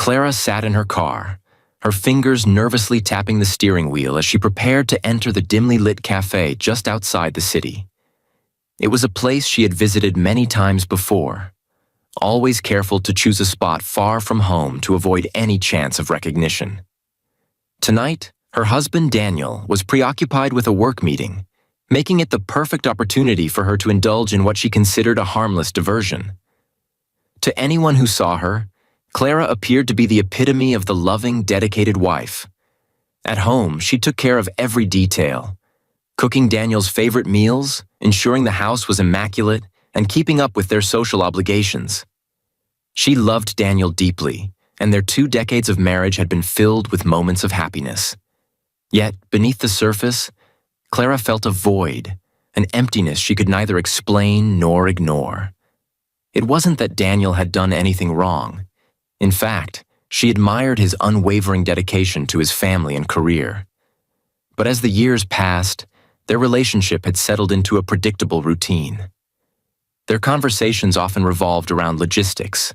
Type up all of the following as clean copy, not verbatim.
Clara sat in her car, her fingers nervously tapping the steering wheel as she prepared to enter the dimly lit cafe just outside the city. It was a place she had visited many times before, always careful to choose a spot far from home to avoid any chance of recognition. Tonight, her husband Daniel was preoccupied with a work meeting, making it the perfect opportunity for her to indulge in what she considered a harmless diversion. To anyone who saw her, Clara appeared to be the epitome of the loving, dedicated wife. At home, she took care of every detail, cooking Daniel's favorite meals, ensuring the house was immaculate, and keeping up with their social obligations. She loved Daniel deeply, and their 2 decades of marriage had been filled with moments of happiness. Yet, beneath the surface, Clara felt a void, an emptiness she could neither explain nor ignore. It wasn't that Daniel had done anything wrong. In fact, she admired his unwavering dedication to his family and career. But as the years passed, their relationship had settled into a predictable routine. Their conversations often revolved around logistics,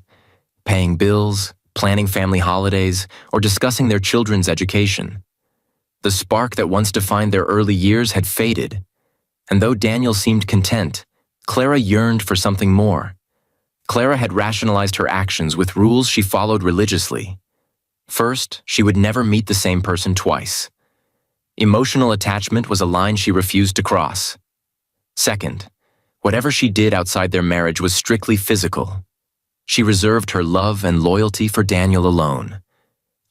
paying bills, planning family holidays, or discussing their children's education. The spark that once defined their early years had faded, and though Daniel seemed content, Clara yearned for something more. Clara had rationalized her actions with rules she followed religiously. First, she would never meet the same person twice. Emotional attachment was a line she refused to cross. Second, whatever she did outside their marriage was strictly physical. She reserved her love and loyalty for Daniel alone.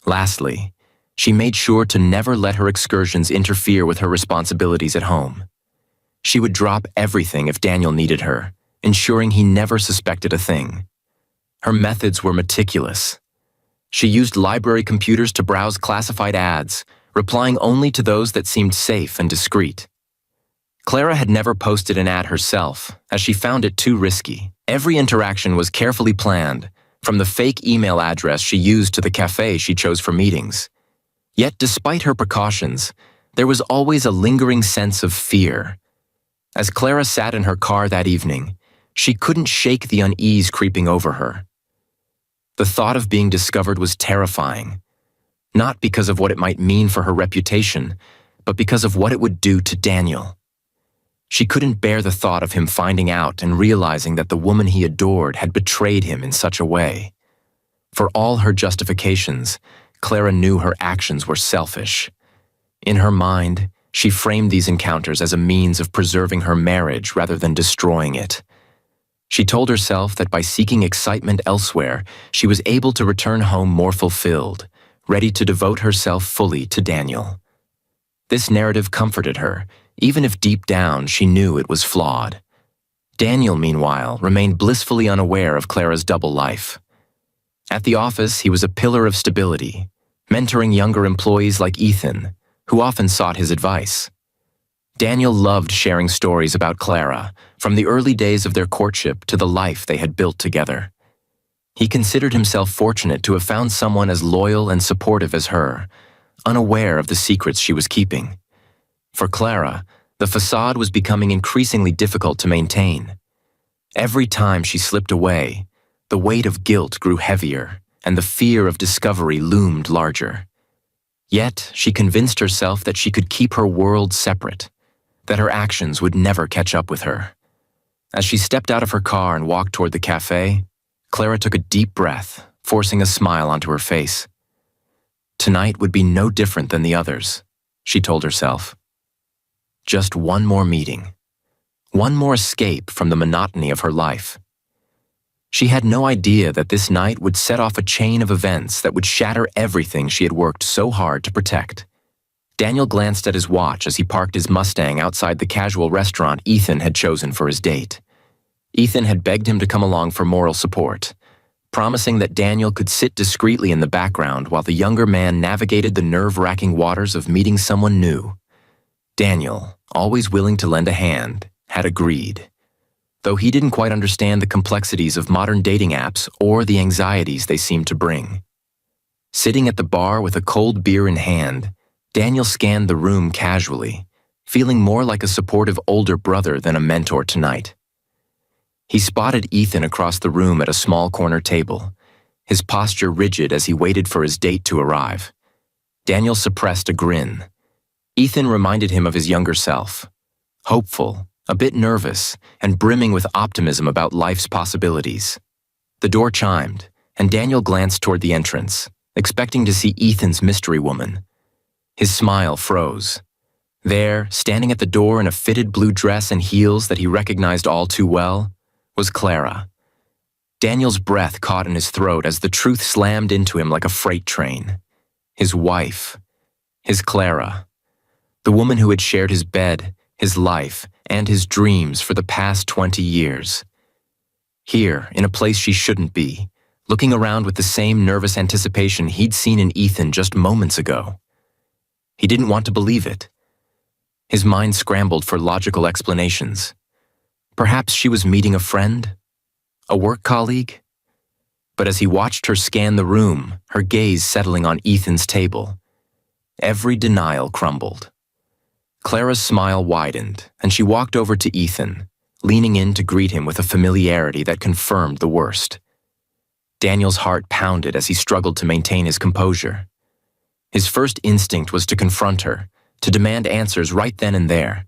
Lastly, she made sure to never let her excursions interfere with her responsibilities at home. She would drop everything if Daniel needed her, ensuring he never suspected a thing. Her methods were meticulous. She used library computers to browse classified ads, replying only to those that seemed safe and discreet. Clara had never posted an ad herself, as she found it too risky. Every interaction was carefully planned, from the fake email address she used to the cafe she chose for meetings. Yet despite her precautions, there was always a lingering sense of fear. As Clara sat in her car that evening, she couldn't shake the unease creeping over her. The thought of being discovered was terrifying, not because of what it might mean for her reputation, but because of what it would do to Daniel. She couldn't bear the thought of him finding out and realizing that the woman he adored had betrayed him in such a way. For all her justifications, Clara knew her actions were selfish. In her mind, she framed these encounters as a means of preserving her marriage rather than destroying it. She told herself that by seeking excitement elsewhere, she was able to return home more fulfilled, ready to devote herself fully to Daniel. This narrative comforted her, even if deep down she knew it was flawed. Daniel, meanwhile, remained blissfully unaware of Clara's double life. At the office, he was a pillar of stability, mentoring younger employees like Ethan, who often sought his advice. Daniel loved sharing stories about Clara, from the early days of their courtship to the life they had built together. He considered himself fortunate to have found someone as loyal and supportive as her, unaware of the secrets she was keeping. For Clara, the facade was becoming increasingly difficult to maintain. Every time she slipped away, the weight of guilt grew heavier, and the fear of discovery loomed larger. Yet, she convinced herself that she could keep her world separate, that her actions would never catch up with her. As she stepped out of her car and walked toward the cafe, Clara took a deep breath, forcing a smile onto her face. Tonight would be no different than the others, she told herself. Just one more meeting, one more escape from the monotony of her life. She had no idea that this night would set off a chain of events that would shatter everything she had worked so hard to protect. Daniel glanced at his watch as he parked his Mustang outside the casual restaurant Ethan had chosen for his date. Ethan had begged him to come along for moral support, promising that Daniel could sit discreetly in the background while the younger man navigated the nerve-wracking waters of meeting someone new. Daniel, always willing to lend a hand, had agreed, though he didn't quite understand the complexities of modern dating apps or the anxieties they seemed to bring. Sitting at the bar with a cold beer in hand, Daniel scanned the room casually, feeling more like a supportive older brother than a mentor tonight. He spotted Ethan across the room at a small corner table, his posture rigid as he waited for his date to arrive. Daniel suppressed a grin. Ethan reminded him of his younger self. Hopeful, a bit nervous, and brimming with optimism about life's possibilities. The door chimed, and Daniel glanced toward the entrance, expecting to see Ethan's mystery woman. His smile froze. There, standing at the door in a fitted blue dress and heels that he recognized all too well, was Clara. Daniel's breath caught in his throat as the truth slammed into him like a freight train. His wife. His Clara. The woman who had shared his bed, his life, and his dreams for the past 20 years. Here, in a place she shouldn't be, looking around with the same nervous anticipation he'd seen in Ethan just moments ago. He didn't want to believe it. His mind scrambled for logical explanations. Perhaps she was meeting a friend? A work colleague? But as he watched her scan the room, her gaze settling on Ethan's table, every denial crumbled. Clara's smile widened, and she walked over to Ethan, leaning in to greet him with a familiarity that confirmed the worst. Daniel's heart pounded as he struggled to maintain his composure. His first instinct was to confront her, to demand answers right then and there.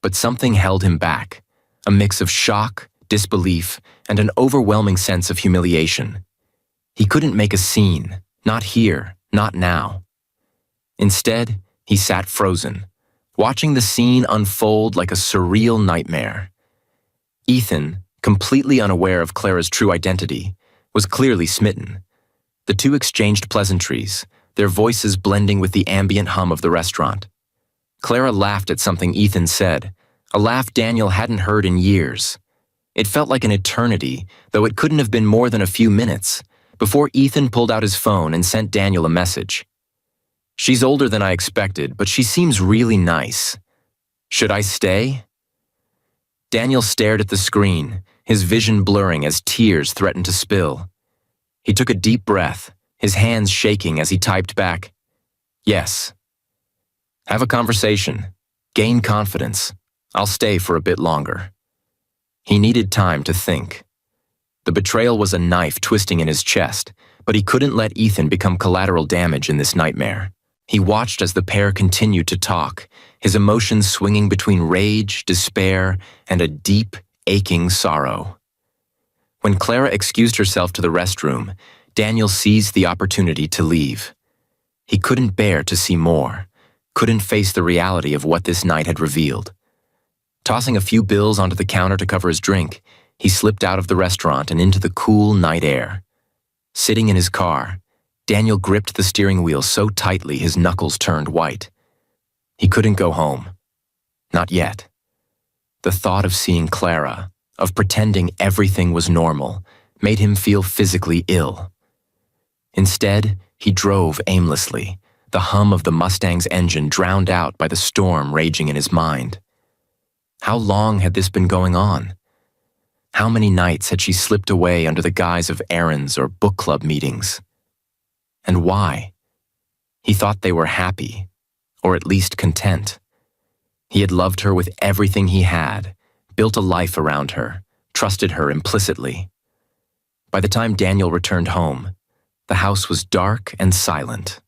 But something held him back, a mix of shock, disbelief, and an overwhelming sense of humiliation. He couldn't make a scene, not here, not now. Instead, he sat frozen, watching the scene unfold like a surreal nightmare. Ethan, completely unaware of Clara's true identity, was clearly smitten. The two exchanged pleasantries, their voices blending with the ambient hum of the restaurant. Clara laughed at something Ethan said, a laugh Daniel hadn't heard in years. It felt like an eternity, though it couldn't have been more than a few minutes, before Ethan pulled out his phone and sent Daniel a message. "She's older than I expected, but she seems really nice. Should I stay?" Daniel stared at the screen, his vision blurring as tears threatened to spill. He took a deep breath, his hands shaking as he typed back, "Yes. Have a conversation. Gain confidence. I'll stay for a bit longer." He needed time to think. The betrayal was a knife twisting in his chest, but he couldn't let Ethan become collateral damage in this nightmare. He watched as the pair continued to talk, his emotions swinging between rage, despair, and a deep, aching sorrow. When Clara excused herself to the restroom, Daniel seized the opportunity to leave. He couldn't bear to see more, couldn't face the reality of what this night had revealed. Tossing a few bills onto the counter to cover his drink, he slipped out of the restaurant and into the cool night air. Sitting in his car, Daniel gripped the steering wheel so tightly his knuckles turned white. He couldn't go home. Not yet. The thought of seeing Clara, of pretending everything was normal, made him feel physically ill. Instead, he drove aimlessly, the hum of the Mustang's engine drowned out by the storm raging in his mind. How long had this been going on? How many nights had she slipped away under the guise of errands or book club meetings? And why? He thought they were happy, or at least content. He had loved her with everything he had, built a life around her, trusted her implicitly. By the time Daniel returned home, the house was dark and silent.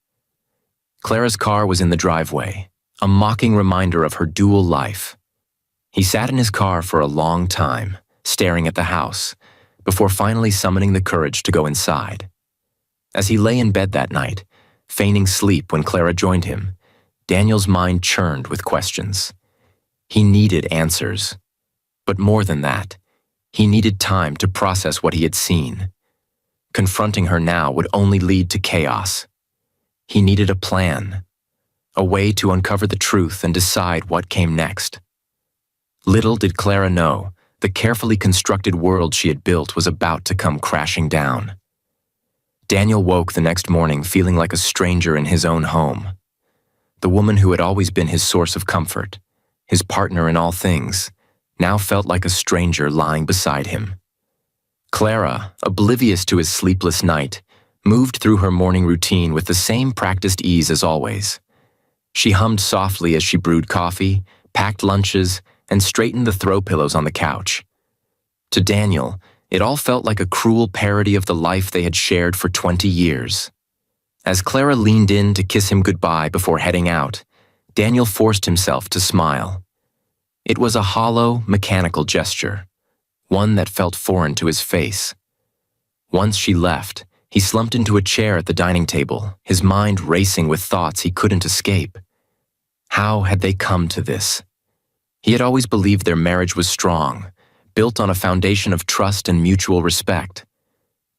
Clara's car was in the driveway, a mocking reminder of her dual life. He sat in his car for a long time, staring at the house, before finally summoning the courage to go inside. As he lay in bed that night, feigning sleep when Clara joined him, Daniel's mind churned with questions. He needed answers. But more than that, he needed time to process what he had seen. Confronting her now would only lead to chaos. He needed a plan, a way to uncover the truth and decide what came next. Little did Clara know, the carefully constructed world she had built was about to come crashing down. Daniel woke the next morning feeling like a stranger in his own home. The woman who had always been his source of comfort, his partner in all things, now felt like a stranger lying beside him. Clara, oblivious to his sleepless night, moved through her morning routine with the same practiced ease as always. She hummed softly as she brewed coffee, packed lunches, and straightened the throw pillows on the couch. To Daniel, It all felt like a cruel parody of the life they had shared for 20 years. As Clara leaned in to kiss him goodbye before heading out, Daniel forced himself to smile. It was a hollow, mechanical gesture, one that felt foreign to his face. Once she left, he slumped into a chair at the dining table, his mind racing with thoughts he couldn't escape. How had they come to this? He had always believed their marriage was strong, built on a foundation of trust and mutual respect.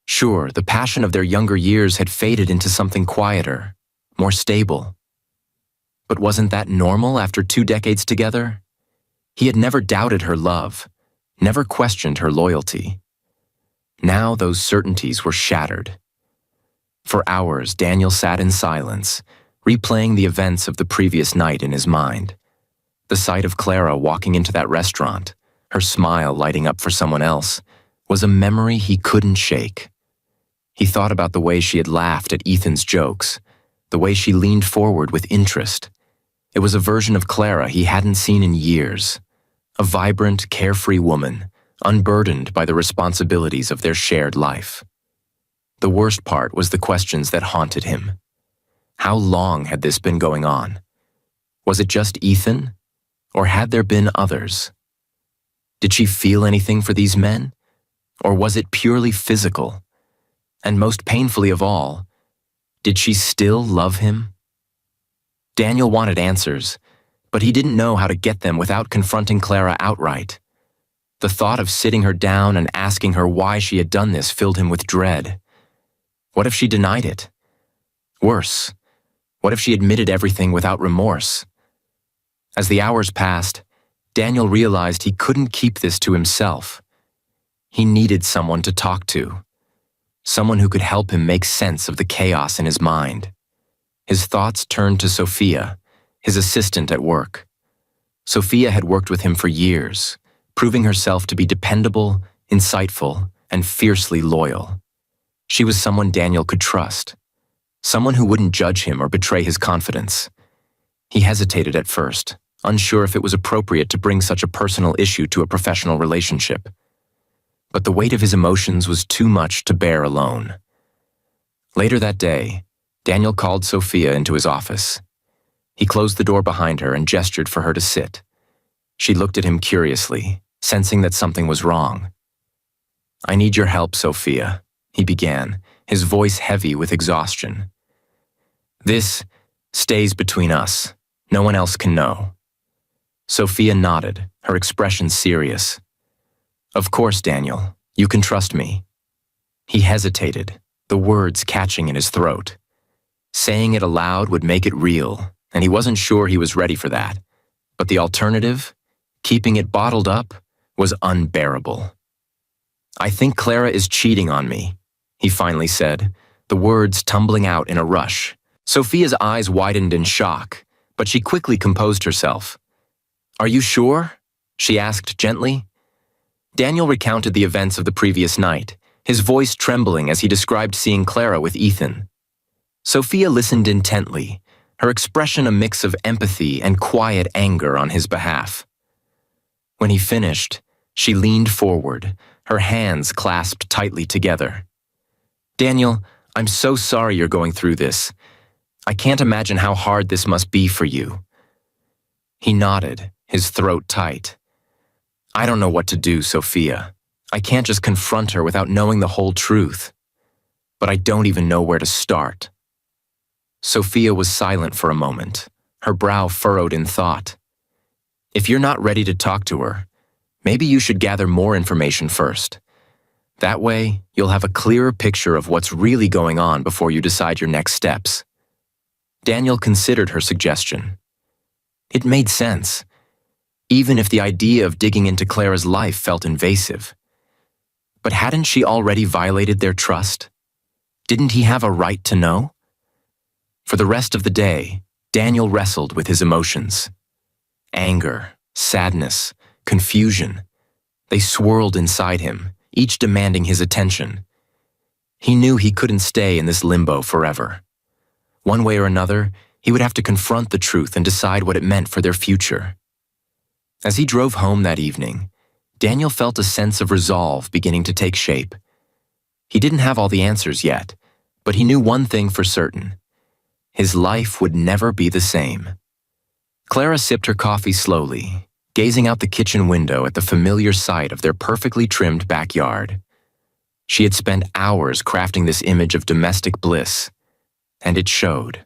Sure, the passion of their younger years had faded into something quieter, more stable. But wasn't that normal after 2 decades together? He had never doubted her love, never questioned her loyalty. Now those certainties were shattered. For hours, Daniel sat in silence, replaying the events of the previous night in his mind. The sight of Clara walking into that restaurant, her smile lighting up for someone else, was a memory he couldn't shake. He thought about the way she had laughed at Ethan's jokes, the way she leaned forward with interest. It was a version of Clara he hadn't seen in years, a vibrant, carefree woman, unburdened by the responsibilities of their shared life. The worst part was the questions that haunted him. How long had this been going on? Was it just Ethan? Or had there been others? Did she feel anything for these men? Or was it purely physical? And most painfully of all, did she still love him? Daniel wanted answers, but he didn't know how to get them without confronting Clara outright. The thought of sitting her down and asking her why she had done this filled him with dread. What if she denied it? Worse, what if she admitted everything without remorse? As the hours passed, Daniel realized he couldn't keep this to himself. He needed someone to talk to, someone who could help him make sense of the chaos in his mind. His thoughts turned to Sophia, his assistant at work. Sophia had worked with him for years, proving herself to be dependable, insightful, and fiercely loyal. She was someone Daniel could trust, someone who wouldn't judge him or betray his confidence. He hesitated at first, unsure if it was appropriate to bring such a personal issue to a professional relationship. But the weight of his emotions was too much to bear alone. Later that day, Daniel called Sophia into his office. He closed the door behind her and gestured for her to sit. She looked at him curiously, sensing that something was wrong. "I need your help, Sophia," he began, his voice heavy with exhaustion. "This stays between us. No one else can know." Sophia nodded, her expression serious. "Of course, Daniel. You can trust me." He hesitated, the words catching in his throat. Saying it aloud would make it real, and he wasn't sure he was ready for that. But the alternative, keeping it bottled up, was unbearable. "I think Clara is cheating on me," he finally said, the words tumbling out in a rush. Sophia's eyes widened in shock, but she quickly composed herself. "Are you sure?" she asked gently. Daniel recounted the events of the previous night, his voice trembling as he described seeing Clara with Ethan. Sophia listened intently, her expression a mix of empathy and quiet anger on his behalf. When he finished, she leaned forward, her hands clasped tightly together. "Daniel, I'm so sorry you're going through this. I can't imagine how hard this must be for you." He nodded, his throat tight. "I don't know what to do, Sophia. I can't just confront her without knowing the whole truth. But I don't even know where to start." Sophia was silent for a moment, her brow furrowed in thought. "If you're not ready to talk to her, maybe you should gather more information first. That way, you'll have a clearer picture of what's really going on before you decide your next steps." Daniel considered her suggestion. It made sense, even if the idea of digging into Clara's life felt invasive. But hadn't she already violated their trust? Didn't he have a right to know? For the rest of the day, Daniel wrestled with his emotions. Anger, sadness, confusion. They swirled inside him, each demanding his attention. He knew he couldn't stay in this limbo forever. One way or another, he would have to confront the truth and decide what it meant for their future. As he drove home that evening, Daniel felt a sense of resolve beginning to take shape. He didn't have all the answers yet, but he knew one thing for certain. His life would never be the same. Clara sipped her coffee slowly, gazing out the kitchen window at the familiar sight of their perfectly trimmed backyard. She had spent hours crafting this image of domestic bliss, and it showed.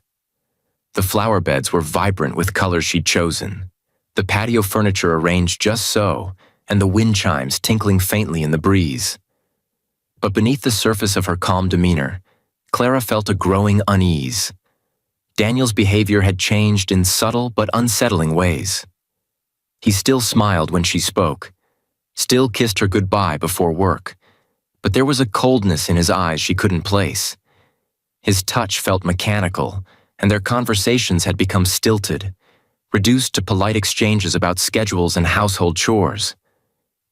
The flower beds were vibrant with colors she'd chosen, the patio furniture arranged just so, and the wind chimes tinkling faintly in the breeze. But beneath the surface of her calm demeanor, Clara felt a growing unease. Daniel's behavior had changed in subtle but unsettling ways. He still smiled when she spoke, still kissed her goodbye before work, but there was a coldness in his eyes she couldn't place. His touch felt mechanical, and their conversations had become stilted, reduced to polite exchanges about schedules and household chores.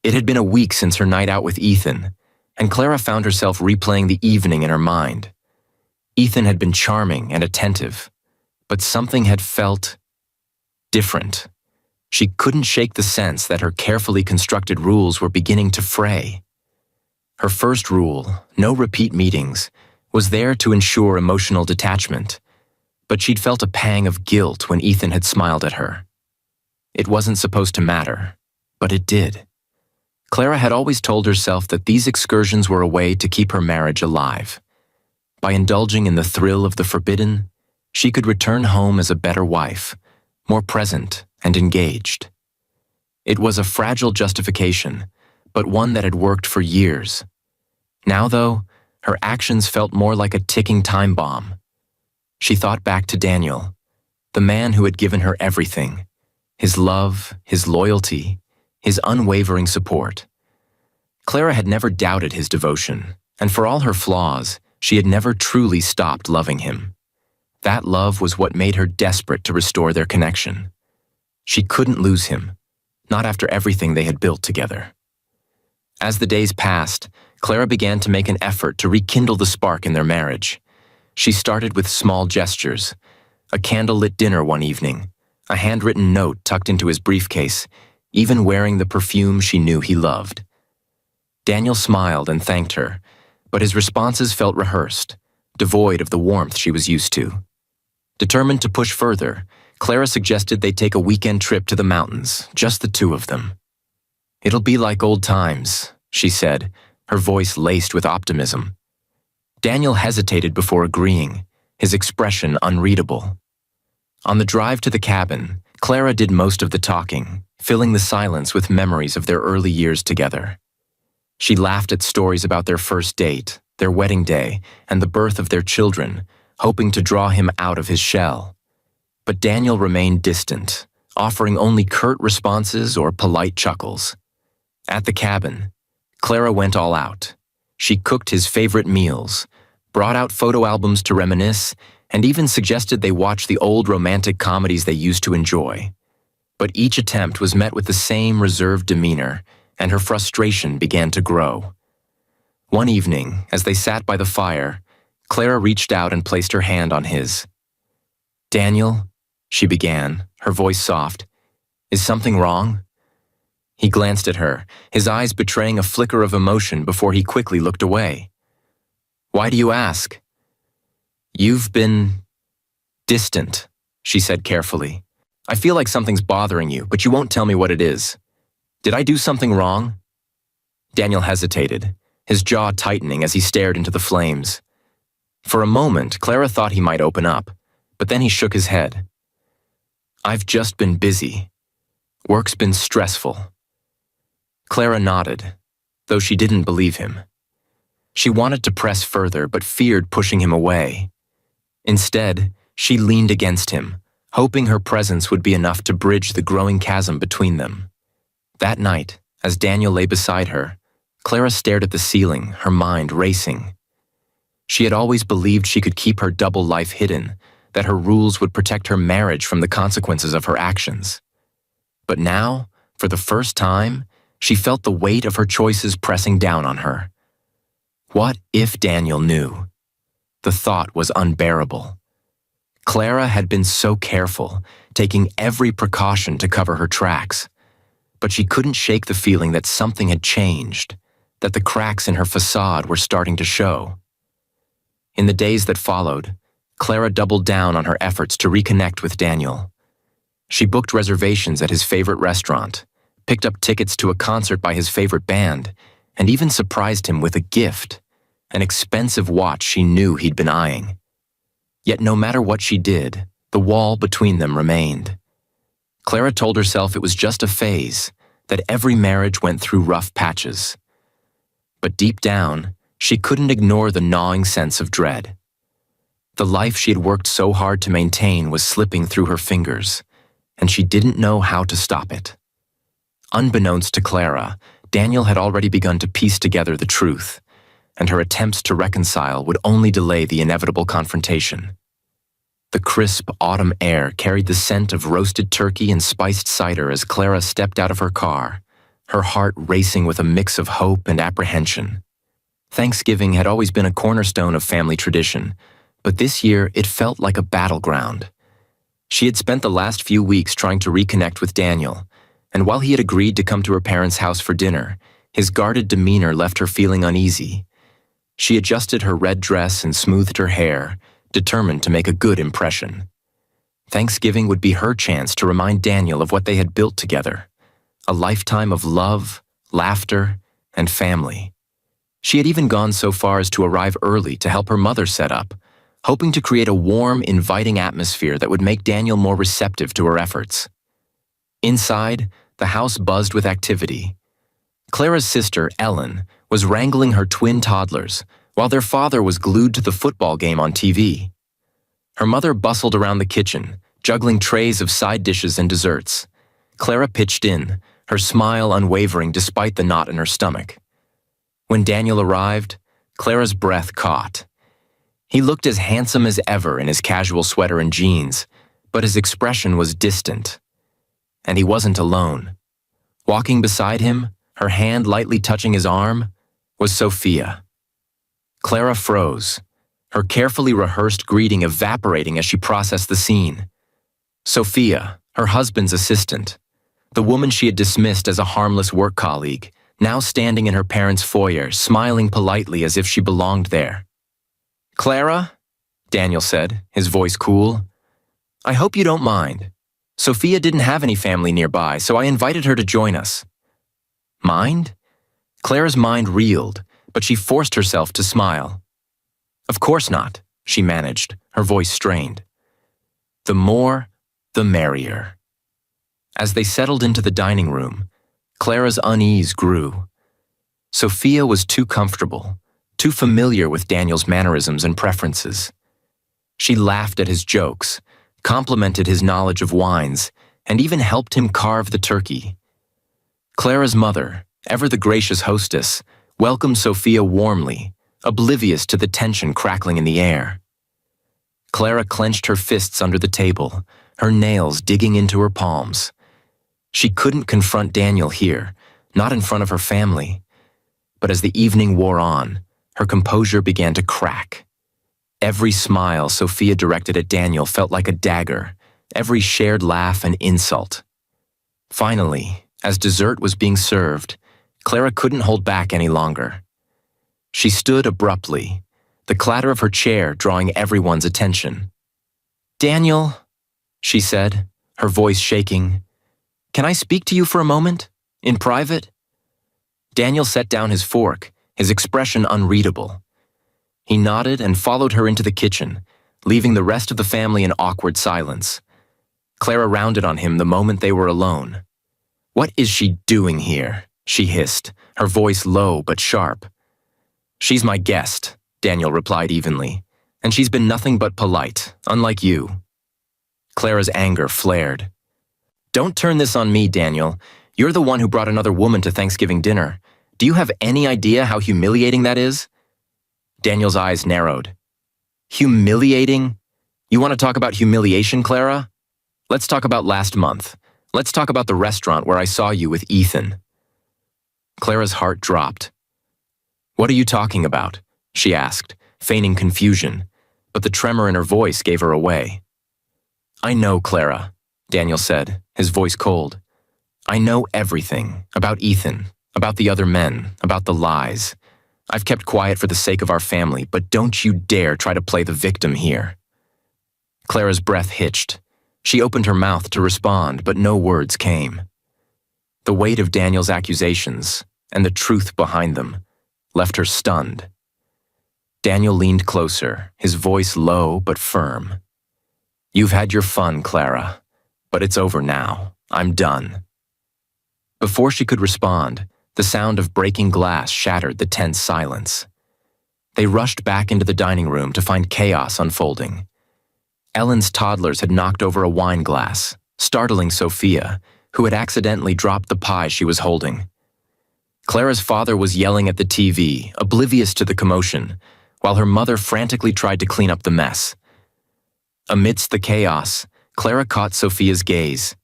It had been a week since her night out with Ethan, and Clara found herself replaying the evening in her mind. Ethan had been charming and attentive, but something had felt different. She couldn't shake the sense that her carefully constructed rules were beginning to fray. Her first rule, no repeat meetings, was there to ensure emotional detachment, but she'd felt a pang of guilt when Ethan had smiled at her. It wasn't supposed to matter, but it did. Clara had always told herself that these excursions were a way to keep her marriage alive. By indulging in the thrill of the forbidden, she could return home as a better wife, more present and engaged. It was a fragile justification, but one that had worked for years. Now, though, her actions felt more like a ticking time bomb. She thought back to Daniel, the man who had given her everything, his love, his loyalty, his unwavering support. Clara had never doubted his devotion, and for all her flaws, she had never truly stopped loving him. That love was what made her desperate to restore their connection. She couldn't lose him, not after everything they had built together. As the days passed, Clara began to make an effort to rekindle the spark in their marriage. She started with small gestures, a candlelit dinner one evening, a handwritten note tucked into his briefcase, even wearing the perfume she knew he loved. Daniel smiled and thanked her, but his responses felt rehearsed, devoid of the warmth she was used to. Determined to push further, Clara suggested they take a weekend trip to the mountains, just the two of them. "It'll be like old times," she said, her voice laced with optimism. Daniel hesitated before agreeing, his expression unreadable. On the drive to the cabin, Clara did most of the talking, filling the silence with memories of their early years together. She laughed at stories about their first date, their wedding day, and the birth of their children, hoping to draw him out of his shell. But Daniel remained distant, offering only curt responses or polite chuckles. At the cabin, Clara went all out. She cooked his favorite meals, brought out photo albums to reminisce, and even suggested they watch the old romantic comedies they used to enjoy. But each attempt was met with the same reserved demeanor, and her frustration began to grow. One evening, as they sat by the fire, Clara reached out and placed her hand on his. "Daniel," she began, her voice soft, "is something wrong?" He glanced at her, his eyes betraying a flicker of emotion before he quickly looked away. "Why do you ask?" "You've been distant," she said carefully. "I feel like something's bothering you, but you won't tell me what it is. Did I do something wrong?" Daniel hesitated, his jaw tightening as he stared into the flames. For a moment, Clara thought he might open up, but then he shook his head. "I've just been busy. Work's been stressful." Clara nodded, though she didn't believe him. She wanted to press further, but feared pushing him away. Instead, she leaned against him, hoping her presence would be enough to bridge the growing chasm between them. That night, as Daniel lay beside her, Clara stared at the ceiling, her mind racing. She had always believed she could keep her double life hidden, that her rules would protect her marriage from the consequences of her actions. But now, for the first time, she felt the weight of her choices pressing down on her. What if Daniel knew? The thought was unbearable. Clara had been so careful, taking every precaution to cover her tracks. but she couldn't shake the feeling that something had changed, that the cracks in her facade were starting to show. In the days that followed, Clara doubled down on her efforts to reconnect with Daniel. She booked reservations at his favorite restaurant, picked up tickets to a concert by his favorite band, and even surprised him with a gift, an expensive watch she knew he'd been eyeing. Yet no matter what she did, the wall between them remained. Clara told herself it was just a phase, that every marriage went through rough patches. But deep down, she couldn't ignore the gnawing sense of dread. The life she had worked so hard to maintain was slipping through her fingers, and she didn't know how to stop it. Unbeknownst to Clara, Daniel had already begun to piece together the truth, and her attempts to reconcile would only delay the inevitable confrontation. The crisp autumn air carried the scent of roasted turkey and spiced cider as Clara stepped out of her car, her heart racing with a mix of hope and apprehension. Thanksgiving had always been a cornerstone of family tradition, but this year it felt like a battleground. She had spent the last few weeks trying to reconnect with Daniel, and while he had agreed to come to her parents' house for dinner, his guarded demeanor left her feeling uneasy. She adjusted her red dress and smoothed her hair, determined to make a good impression. Thanksgiving would be her chance to remind Daniel of what they had built together, a lifetime of love, laughter, and family. She had even gone so far as to arrive early to help her mother set up, hoping to create a warm, inviting atmosphere that would make Daniel more receptive to her efforts. Inside, the house buzzed with activity. Clara's sister, Ellen, was wrangling her twin toddlers, while their father was glued to the football game on TV. Her mother bustled around the kitchen, juggling trays of side dishes and desserts. Clara pitched in, her smile unwavering despite the knot in her stomach. When Daniel arrived, Clara's breath caught. He looked as handsome as ever in his casual sweater and jeans, but his expression was distant. And he wasn't alone. Walking beside him, her hand lightly touching his arm, was Sophia. Clara froze, her carefully rehearsed greeting evaporating as she processed the scene. Sophia, her husband's assistant, the woman she had dismissed as a harmless work colleague, now standing in her parents' foyer, smiling politely as if she belonged there. "Clara," Daniel said, his voice cool, "I hope you don't mind. Sophia didn't have any family nearby, so I invited her to join us." Mind? Clara's mind reeled, but she forced herself to smile. "Of course not," she managed, her voice strained. "The more, the merrier." As they settled into the dining room, Clara's unease grew. Sophia was too comfortable, too familiar with Daniel's mannerisms and preferences. She laughed at his jokes, complimented his knowledge of wines, and even helped him carve the turkey. Clara's mother, ever the gracious hostess, welcomed Sophia warmly, oblivious to the tension crackling in the air. Clara clenched her fists under the table, her nails digging into her palms. She couldn't confront Daniel here, not in front of her family. But as the evening wore on, her composure began to crack. Every smile Sophia directed at Daniel felt like a dagger, every shared laugh an insult. Finally, as dessert was being served, Clara couldn't hold back any longer. She stood abruptly, the clatter of her chair drawing everyone's attention. "Daniel," she said, her voice shaking, "can I speak to you for a moment? In private?" Daniel set down his fork, his expression unreadable. He nodded and followed her into the kitchen, leaving the rest of the family in awkward silence. Clara rounded on him the moment they were alone. "What is she doing here?" she hissed, her voice low but sharp. "She's my guest," Daniel replied evenly, "and she's been nothing but polite, unlike you." Clara's anger flared. "Don't turn this on me, Daniel. You're the one who brought another woman to Thanksgiving dinner. Do you have any idea how humiliating that is?" Daniel's eyes narrowed. "Humiliating? You want to talk about humiliation, Clara? Let's talk about last month. Let's talk about the restaurant where I saw you with Ethan." Clara's heart dropped. "What are you talking about?" she asked, feigning confusion, but the tremor in her voice gave her away. "I know, Clara," Daniel said, his voice cold. I know everything about Ethan, about the other men, about the lies. I've kept quiet for the sake of our family, but don't you dare try to play the victim here." Clara's breath hitched. She opened her mouth to respond, but no words came. The weight of Daniel's accusations, and the truth behind them, left her stunned. Daniel leaned closer, his voice low but firm. "You've had your fun, Clara, but it's over now. I'm done." Before she could respond, the sound of breaking glass shattered the tense silence. They rushed back into the dining room to find chaos unfolding. Ellen's toddlers had knocked over a wine glass, startling Sophia, who had accidentally dropped the pie she was holding. Clara's father was yelling at the TV, oblivious to the commotion, while her mother frantically tried to clean up the mess. Amidst the chaos, Clara caught Sophia's gaze.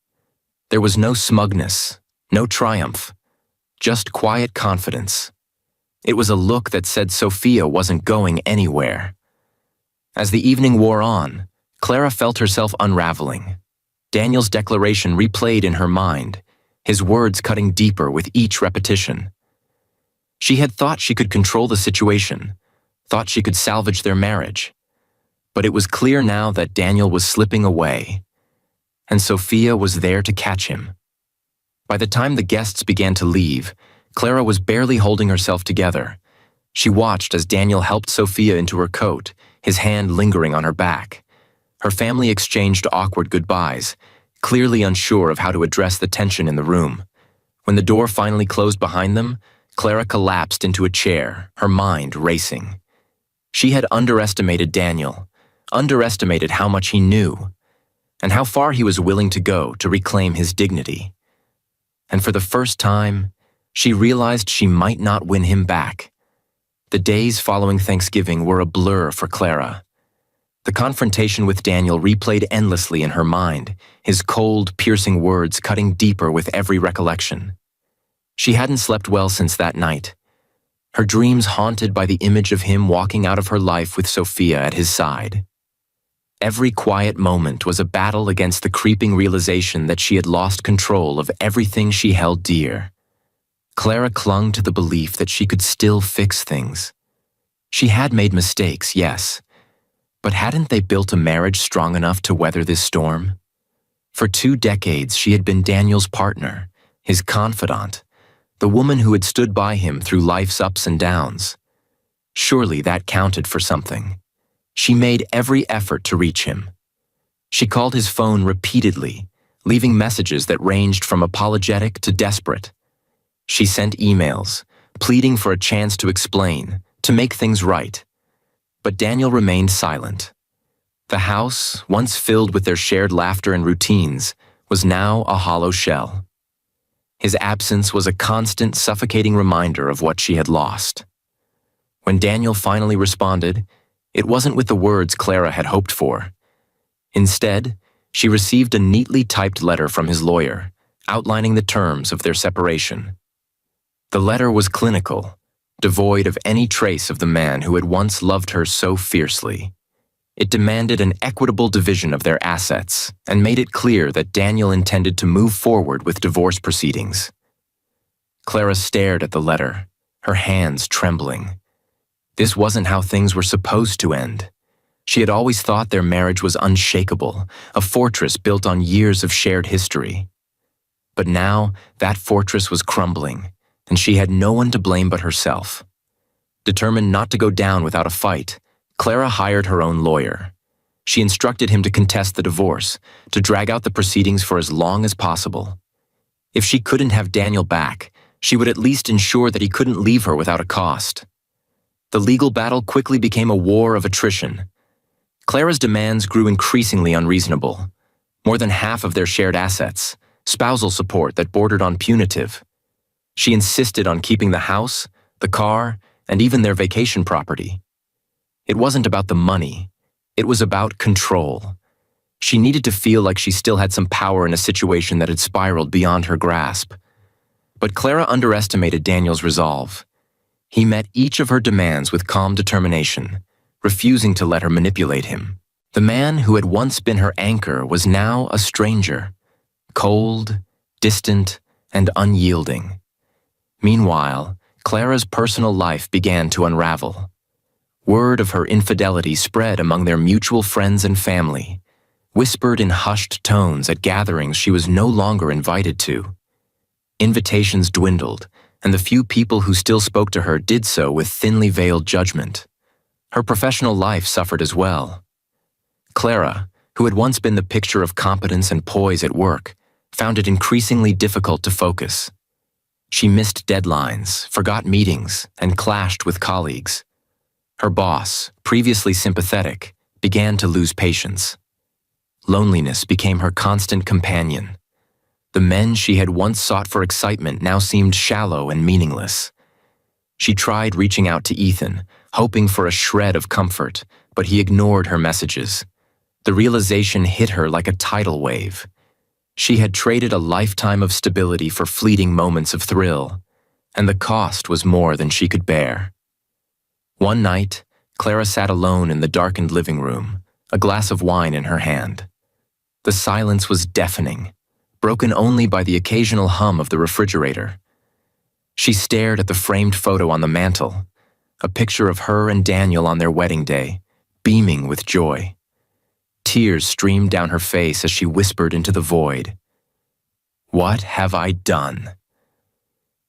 There was no smugness, no triumph, just quiet confidence. It was a look that said Sophia wasn't going anywhere. As the evening wore on, Clara felt herself unraveling. Daniel's declaration replayed in her mind, his words cutting deeper with each repetition. She had thought she could control the situation, thought she could salvage their marriage. But it was clear now that Daniel was slipping away, and Sophia was there to catch him. By the time the guests began to leave, Clara was barely holding herself together. She watched as Daniel helped Sophia into her coat, his hand lingering on her back. Her family exchanged awkward goodbyes, clearly unsure of how to address the tension in the room. When the door finally closed behind them, Clara collapsed into a chair, her mind racing. She had underestimated Daniel, underestimated how much he knew, and how far he was willing to go to reclaim his dignity. And for the first time, she realized she might not win him back. The days following Thanksgiving were a blur for Clara. The confrontation with Daniel replayed endlessly in her mind, his cold, piercing words cutting deeper with every recollection. She hadn't slept well since that night, her dreams haunted by the image of him walking out of her life with Sophia at his side. Every quiet moment was a battle against the creeping realization that she had lost control of everything she held dear. Clara clung to the belief that she could still fix things. She had made mistakes, yes, but hadn't they built a marriage strong enough to weather this storm? For 2 decades, she had been Daniel's partner, his confidant, the woman who had stood by him through life's ups and downs. Surely that counted for something. She made every effort to reach him. She called his phone repeatedly, leaving messages that ranged from apologetic to desperate. She sent emails, pleading for a chance to explain, to make things right. But Daniel remained silent. The house, once filled with their shared laughter and routines, was now a hollow shell. His absence was a constant, suffocating reminder of what she had lost. When Daniel finally responded, it wasn't with the words Clara had hoped for. Instead, she received a neatly typed letter from his lawyer, outlining the terms of their separation. The letter was clinical, devoid of any trace of the man who had once loved her so fiercely. It demanded an equitable division of their assets and made it clear that Daniel intended to move forward with divorce proceedings. Clara stared at the letter, her hands trembling. This wasn't how things were supposed to end. She had always thought their marriage was unshakable, a fortress built on years of shared history. But now, that fortress was crumbling, and she had no one to blame but herself. Determined not to go down without a fight, Clara hired her own lawyer. She instructed him to contest the divorce, to drag out the proceedings for as long as possible. If she couldn't have Daniel back, she would at least ensure that he couldn't leave her without a cost. The legal battle quickly became a war of attrition. Clara's demands grew increasingly unreasonable. More than half of their shared assets, spousal support that bordered on punitive. She insisted on keeping the house, the car, and even their vacation property. It wasn't about the money. It was about control. She needed to feel like she still had some power in a situation that had spiraled beyond her grasp. But Clara underestimated Daniel's resolve. He met each of her demands with calm determination, refusing to let her manipulate him. The man who had once been her anchor was now a stranger, cold, distant, and unyielding. Meanwhile, Clara's personal life began to unravel. Word of her infidelity spread among their mutual friends and family, whispered in hushed tones at gatherings she was no longer invited to. Invitations dwindled, and the few people who still spoke to her did so with thinly veiled judgment. Her professional life suffered as well. Clara, who had once been the picture of competence and poise at work, found it increasingly difficult to focus. She missed deadlines, forgot meetings, and clashed with colleagues. Her boss, previously sympathetic, began to lose patience. Loneliness became her constant companion. The men she had once sought for excitement now seemed shallow and meaningless. She tried reaching out to Ethan, hoping for a shred of comfort, but he ignored her messages. The realization hit her like a tidal wave. She had traded a lifetime of stability for fleeting moments of thrill, and the cost was more than she could bear. One night, Clara sat alone in the darkened living room, a glass of wine in her hand. The silence was deafening, broken only by the occasional hum of the refrigerator. She stared at the framed photo on the mantel, a picture of her and Daniel on their wedding day, beaming with joy. Tears streamed down her face as she whispered into the void, "What have I done?"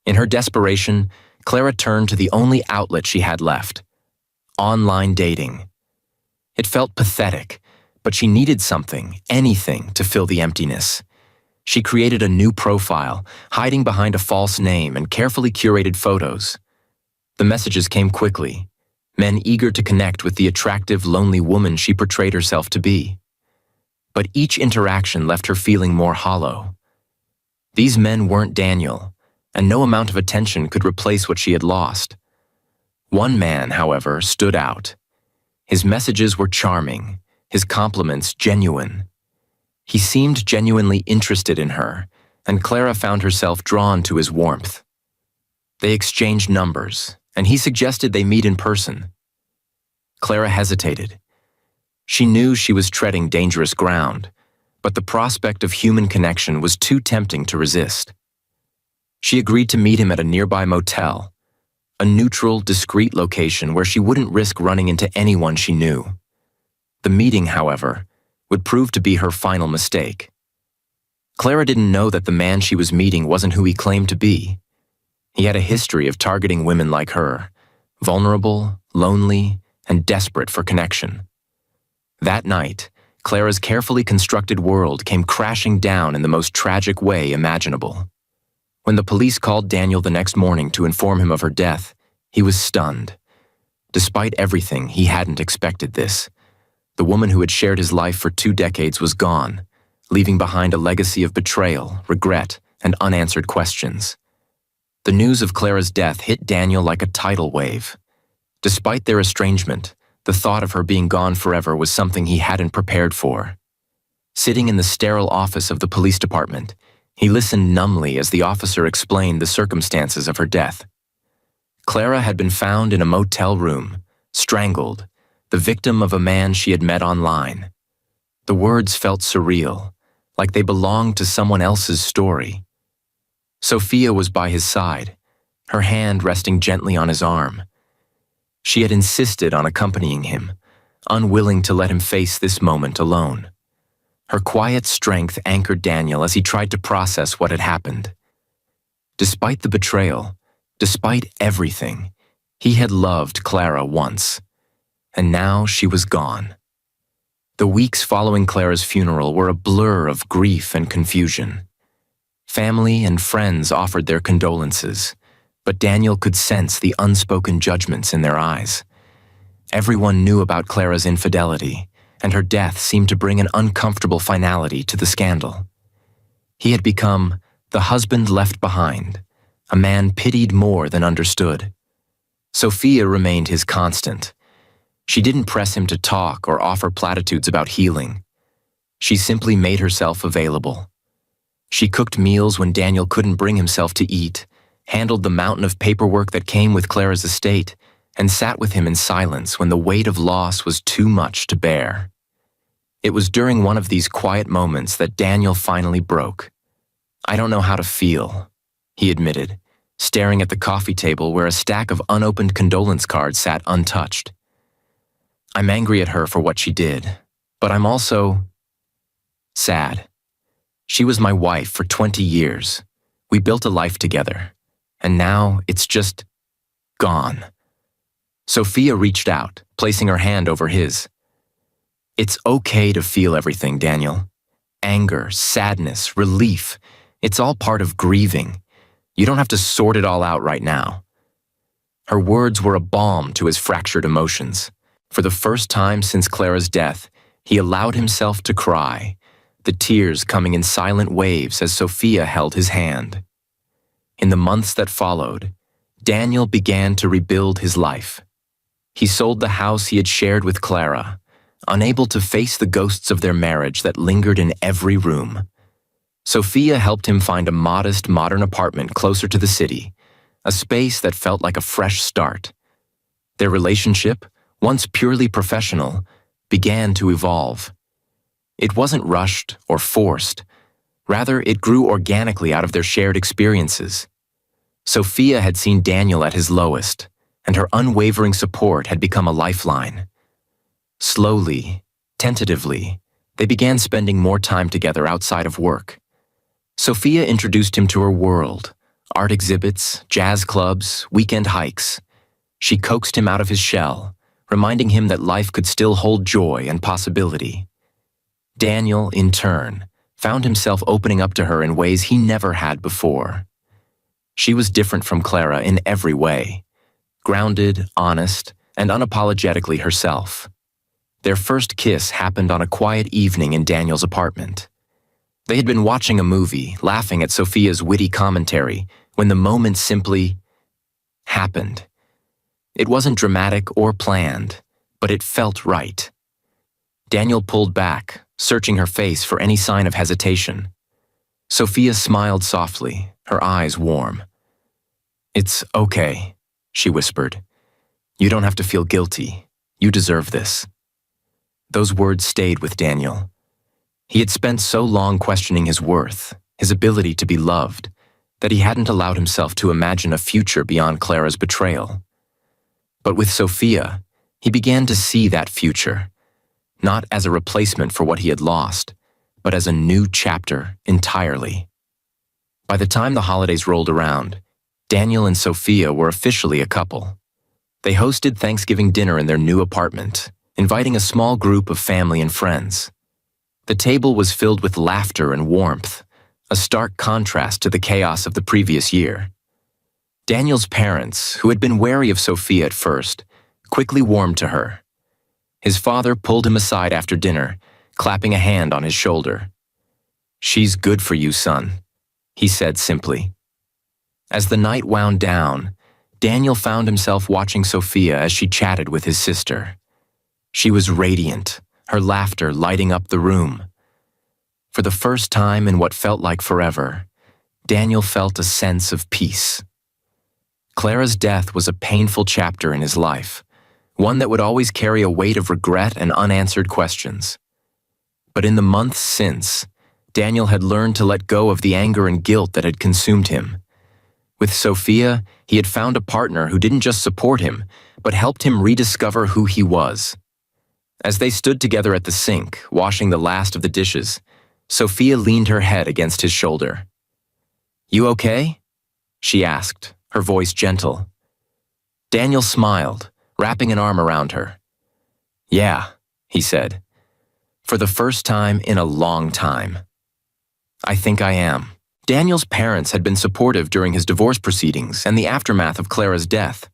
In her desperation, Clara turned to the only outlet she had left: online dating. It felt pathetic, but she needed something, anything, to fill the emptiness. She created a new profile, hiding behind a false name and carefully curated photos. The messages came quickly, men eager to connect with the attractive, lonely woman she portrayed herself to be. But each interaction left her feeling more hollow. These men weren't Daniel, and no amount of attention could replace what she had lost. One man, however, stood out. His messages were charming, his compliments genuine. He seemed genuinely interested in her, and Clara found herself drawn to his warmth. They exchanged numbers, and he suggested they meet in person. Clara hesitated. She knew she was treading dangerous ground, but the prospect of human connection was too tempting to resist. She agreed to meet him at a nearby motel, a neutral, discreet location where she wouldn't risk running into anyone she knew. The meeting, however, would prove to be her final mistake. Clara didn't know that the man she was meeting wasn't who he claimed to be. He had a history of targeting women like her, vulnerable, lonely, and desperate for connection. That night, Clara's carefully constructed world came crashing down in the most tragic way imaginable. When the police called Daniel the next morning to inform him of her death, he was stunned. Despite everything, he hadn't expected this. The woman who had shared his life for 2 decades was gone, leaving behind a legacy of betrayal, regret, and unanswered questions. The news of Clara's death hit Daniel like a tidal wave. Despite their estrangement, the thought of her being gone forever was something he hadn't prepared for. Sitting in the sterile office of the police department, he listened numbly as the officer explained the circumstances of her death. Clara had been found in a motel room, strangled, the victim of a man she had met online. The words felt surreal, like they belonged to someone else's story. Sophia was by his side, her hand resting gently on his arm. She had insisted on accompanying him, unwilling to let him face this moment alone. Her quiet strength anchored Daniel as he tried to process what had happened. Despite the betrayal, despite everything, he had loved Clara once, and now she was gone. The weeks following Clara's funeral were a blur of grief and confusion. Family and friends offered their condolences, but Daniel could sense the unspoken judgments in their eyes. Everyone knew about Clara's infidelity, and her death seemed to bring an uncomfortable finality to the scandal. He had become the husband left behind, a man pitied more than understood. Sophia remained his constant. She didn't press him to talk or offer platitudes about healing. She simply made herself available. She cooked meals when Daniel couldn't bring himself to eat, handled the mountain of paperwork that came with Clara's estate, and sat with him in silence when the weight of loss was too much to bear. It was during one of these quiet moments that Daniel finally broke. "I don't know how to feel," he admitted, staring at the coffee table where a stack of unopened condolence cards sat untouched. I'm angry at her for what she did, but I'm also sad. She was my wife for 20 years. We built a life together, and now it's just gone. Sophia reached out, placing her hand over his. It's okay to feel everything, Daniel. Anger, sadness, relief. It's all part of grieving. You don't have to sort it all out right now. Her words were a balm to his fractured emotions. For the first time since Clara's death, he allowed himself to cry, the tears coming in silent waves as Sophia held his hand. In the months that followed, Daniel began to rebuild his life. He sold the house he had shared with Clara, unable to face the ghosts of their marriage that lingered in every room. Sophia helped him find a modest, modern apartment closer to the city, a space that felt like a fresh start. Their relationship, once purely professional, began to evolve. It wasn't rushed or forced. Rather, it grew organically out of their shared experiences. Sophia had seen Daniel at his lowest, and her unwavering support had become a lifeline. Slowly, tentatively, they began spending more time together outside of work. Sophia introduced him to her world, art exhibits, jazz clubs, weekend hikes. She coaxed him out of his shell, reminding him that life could still hold joy and possibility. Daniel, in turn, found himself opening up to her in ways he never had before. She was different from Clara in every way, grounded, honest, and unapologetically herself. Their first kiss happened on a quiet evening in Daniel's apartment. They had been watching a movie, laughing at Sophia's witty commentary, when the moment simply happened. It wasn't dramatic or planned, but it felt right. Daniel pulled back, searching her face for any sign of hesitation. Sophia smiled softly, her eyes warm. It's okay, she whispered. You don't have to feel guilty. You deserve this. Those words stayed with Daniel. He had spent so long questioning his worth, his ability to be loved, that he hadn't allowed himself to imagine a future beyond Clara's betrayal. But with Sophia, he began to see that future, not as a replacement for what he had lost, but as a new chapter entirely. By the time the holidays rolled around, Daniel and Sophia were officially a couple. They hosted Thanksgiving dinner in their new apartment, inviting a small group of family and friends. The table was filled with laughter and warmth, a stark contrast to the chaos of the previous year. Daniel's parents, who had been wary of Sophia at first, quickly warmed to her. His father pulled him aside after dinner, clapping a hand on his shoulder. "She's good for you, son," he said simply. As the night wound down, Daniel found himself watching Sophia as she chatted with his sister. She was radiant, her laughter lighting up the room. For the first time in what felt like forever, Daniel felt a sense of peace. Clara's death was a painful chapter in his life, one that would always carry a weight of regret and unanswered questions. But in the months since, Daniel had learned to let go of the anger and guilt that had consumed him. With Sophia, he had found a partner who didn't just support him, but helped him rediscover who he was. As they stood together at the sink, washing the last of the dishes, Sophia leaned her head against his shoulder. "You okay?" she asked, her voice gentle. Daniel smiled, wrapping an arm around her. "Yeah," he said. "For the first time in a long time. I think I am." Daniel's parents had been supportive during his divorce proceedings and the aftermath of Clara's death,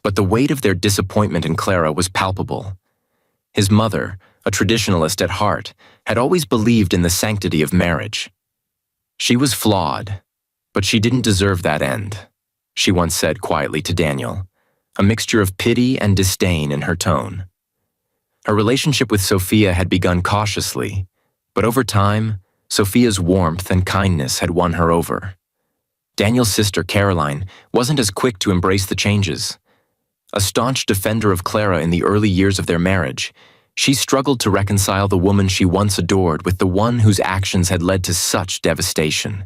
but the weight of their disappointment in Clara was palpable. His mother, a traditionalist at heart, had always believed in the sanctity of marriage. "She was flawed, but she didn't deserve that end," she once said quietly to Daniel, a mixture of pity and disdain in her tone. Her relationship with Sophia had begun cautiously, but over time, Sophia's warmth and kindness had won her over. Daniel's sister, Caroline, wasn't as quick to embrace the changes. A staunch defender of Clara in the early years of their marriage, she struggled to reconcile the woman she once adored with the one whose actions had led to such devastation.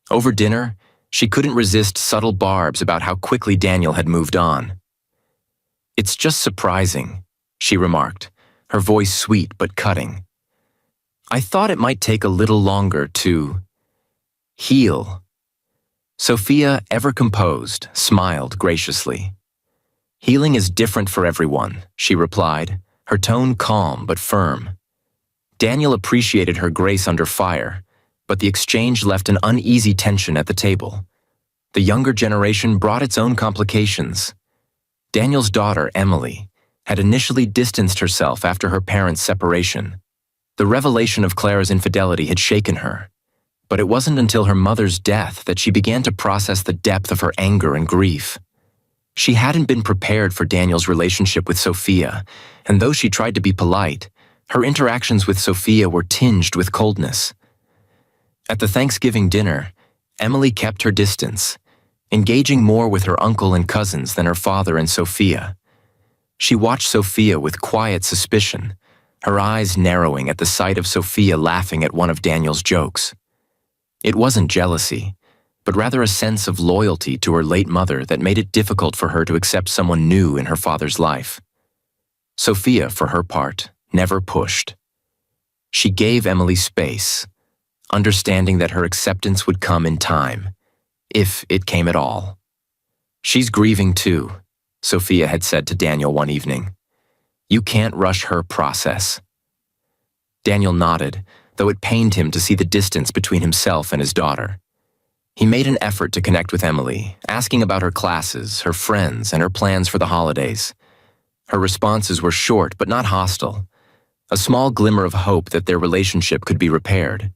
Over dinner, She couldn't resist subtle barbs about how quickly Daniel had moved on. "It's just surprising," she remarked, her voice sweet but cutting. "I thought it might take a little longer to heal." Sophia, ever composed, smiled graciously. "Healing is different for everyone," she replied, her tone calm but firm. Daniel appreciated her grace under fire, but the exchange left an uneasy tension at the table. The younger generation brought its own complications. Daniel's daughter, Emily, had initially distanced herself after her parents' separation. The revelation of Clara's infidelity had shaken her, but it wasn't until her mother's death that she began to process the depth of her anger and grief. She hadn't been prepared for Daniel's relationship with Sophia, and though she tried to be polite, her interactions with Sophia were tinged with coldness. At the Thanksgiving dinner, Emily kept her distance, engaging more with her uncle and cousins than her father and Sophia. She watched Sophia with quiet suspicion, her eyes narrowing at the sight of Sophia laughing at one of Daniel's jokes. It wasn't jealousy, but rather a sense of loyalty to her late mother that made it difficult for her to accept someone new in her father's life. Sophia, for her part, never pushed. She gave Emily space, understanding that her acceptance would come in time, if it came at all. "She's grieving too," Sophia had said to Daniel one evening. "You can't rush her process." Daniel nodded, though it pained him to see the distance between himself and his daughter. He made an effort to connect with Emily, asking about her classes, her friends, and her plans for the holidays. Her responses were short but not hostile, a small glimmer of hope that their relationship could be repaired.